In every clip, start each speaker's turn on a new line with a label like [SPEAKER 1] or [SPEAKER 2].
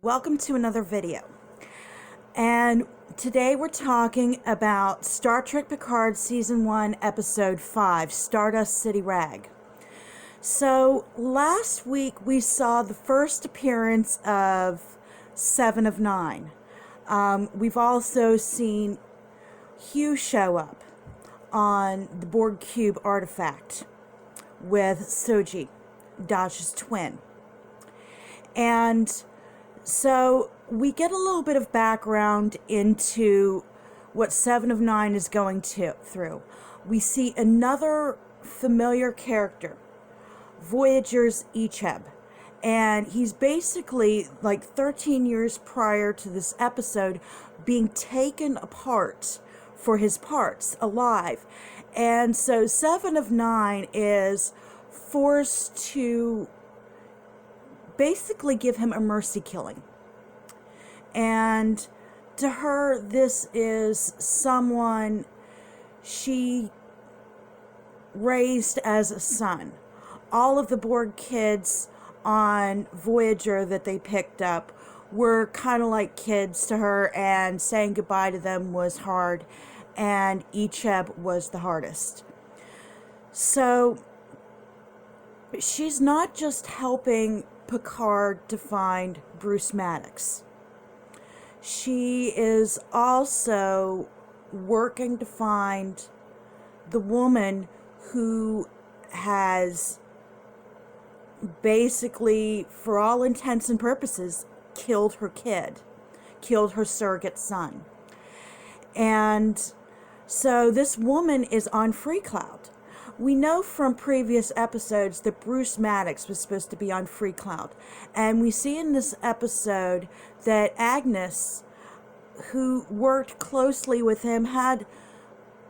[SPEAKER 1] Welcome to another video. And today we're talking about Star Trek Picard Season 1, Episode 5, Stardust City Rag. So, last week we saw the first appearance of 7 of 9. We've also seen Hugh show up on the Borg Cube artifact with Soji, Dash's twin. And so we get a little bit of background into what 7 of 9 is going through. We see another familiar character, Voyager's Icheb. And he's basically, like 13 years prior to this episode, being taken apart for his parts, alive. And so 7 of 9 is forced to basically give him a mercy killing. And to her, this is someone she raised as a son. All of the Borg kids on Voyager that they picked up were kind of like kids to her, and saying goodbye to them was hard, and Icheb was the hardest. So she's not just helping Picard to find Bruce Maddox. She is also working to find the woman who has basically, for all intents and purposes, killed her kid, killed her surrogate son. And so this woman is on Freecloud. We know from previous episodes that Bruce Maddox was supposed to be on Freecloud. And we see in this episode that Agnes, who worked closely with him, had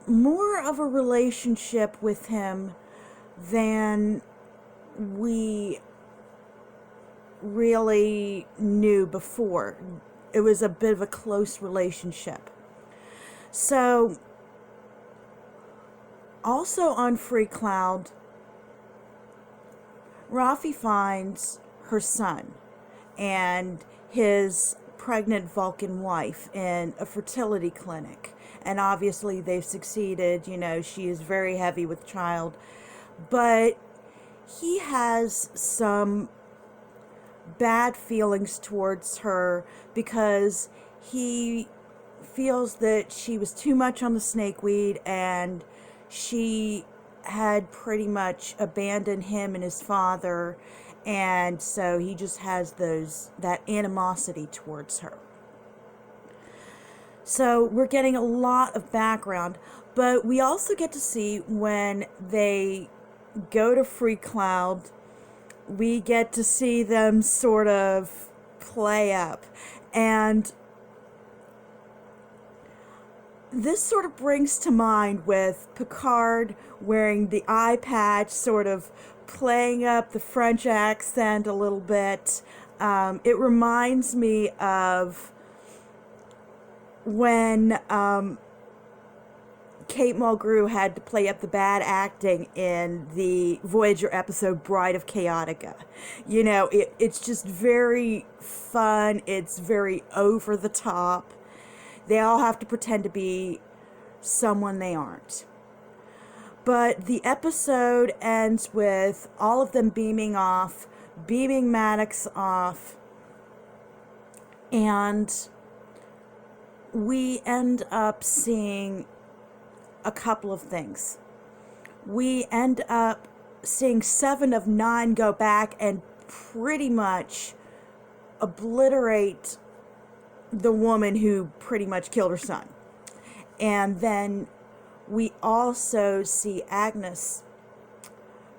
[SPEAKER 1] more of a relationship with him than we really knew before. It was a bit of a close relationship. So, also on Freecloud, Rafi finds her son and his pregnant Vulcan wife in a fertility clinic. And obviously they've succeeded. You know, she is very heavy with child. But he has some bad feelings towards her because he feels that she was too much on the snakeweed, and she had pretty much abandoned him and his father, and so he just has that animosity towards her. So we're getting a lot of background, but we also get to see when they go to Freecloud, we get to see them sort of play up. And this sort of brings to mind with Picard wearing the eye patch, sort of playing up the French accent a little bit. It reminds me of when Kate Mulgrew had to play up the bad acting in the Voyager episode Bride of Chaotica. You know, it's just very fun. It's very over the top. They all have to pretend to be someone they aren't. But the episode ends with all of them beaming Maddox off, and we end up seeing a couple of things. We end up seeing 7 of 9 go back and pretty much obliterate the woman who pretty much killed her son. And then we also see Agnes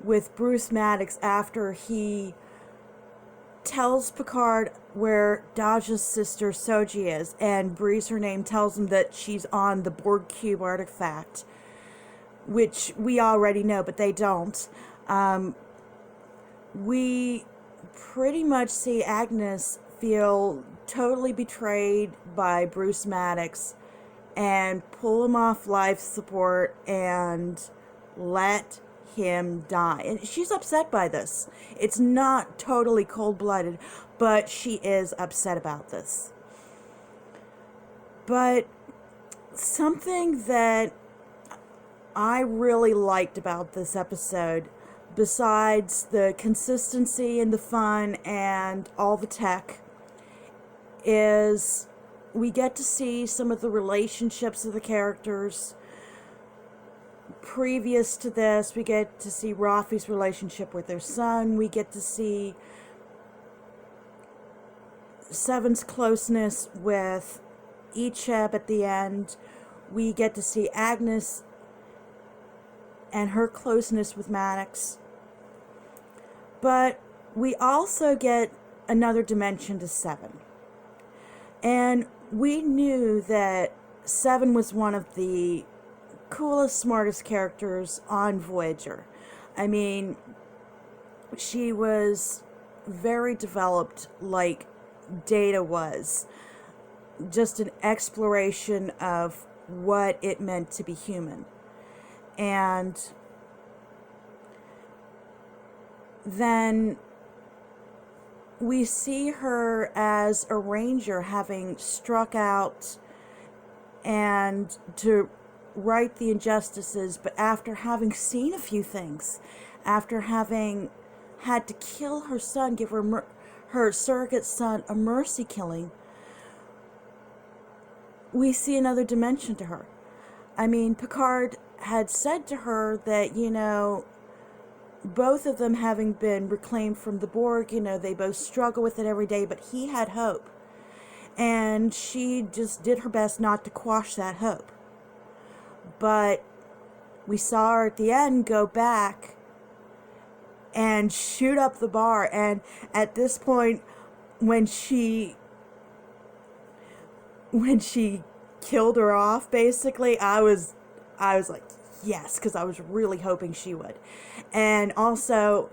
[SPEAKER 1] with Bruce Maddox after he tells Picard where Dajah's sister Soji is, and breathes her name, tells him that she's on the Borg Cube artifact, which we already know, but they don't. We pretty much see Agnes feel totally betrayed by Bruce Maddox and pull him off life support and let him die. And she's upset by this. It's not totally cold-blooded, but she is upset about this. But something that I really liked about this episode, besides the consistency and the fun and all the tech, is we get to see some of the relationships of the characters. Previous to this, we get to see Rafi's relationship with their son. We get to see Seven's closeness with Icheb at the end. We get to see Agnes and her closeness with Maddox. But we also get another dimension to Seven. And we knew that Seven was one of the coolest, smartest characters on Voyager. I mean, she was very developed like Data was. Just an exploration of what it meant to be human. And then we see her as a ranger, having struck out and to right the injustices, but after having seen a few things, after having had to kill her son, give her surrogate son a mercy killing, we see another dimension to her. I mean, Picard had said to her that, both of them having been reclaimed from the Borg, they both struggle with it every day, but he had hope. And she just did her best not to quash that hope. But we saw her at the end go back and shoot up the bar. And at this point, when she killed her off, basically, I was like, yes, because I was really hoping she would. And also,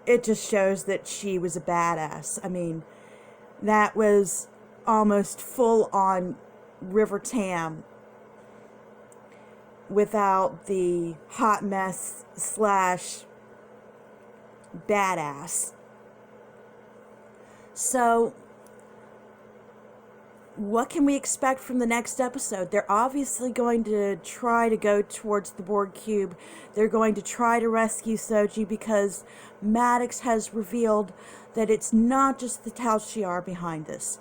[SPEAKER 1] it just shows that she was a badass. I mean, that was almost full on River Tam without the hot mess / badass. So, what can we expect from the next episode? They're obviously going to try to go towards the Borg cube. They're going to try to rescue Soji, because Maddox has revealed that it's not just the Tal Shiar behind this.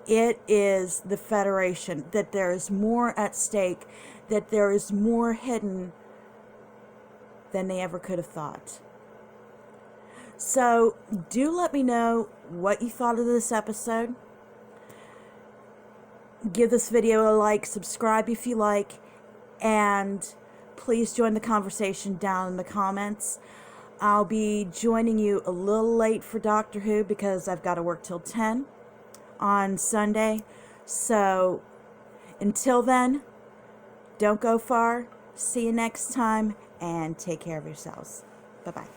[SPEAKER 1] It is the Federation, that there is more at stake, that there is more hidden than they ever could have thought. So, do let me know what you thought of this episode. Give this video a like, subscribe if you like, and please join the conversation down in the comments. I'll be joining you a little late for Doctor Who because I've got to work till 10 on Sunday. So, until then, don't go far. See you next time, and take care of yourselves. Bye-bye.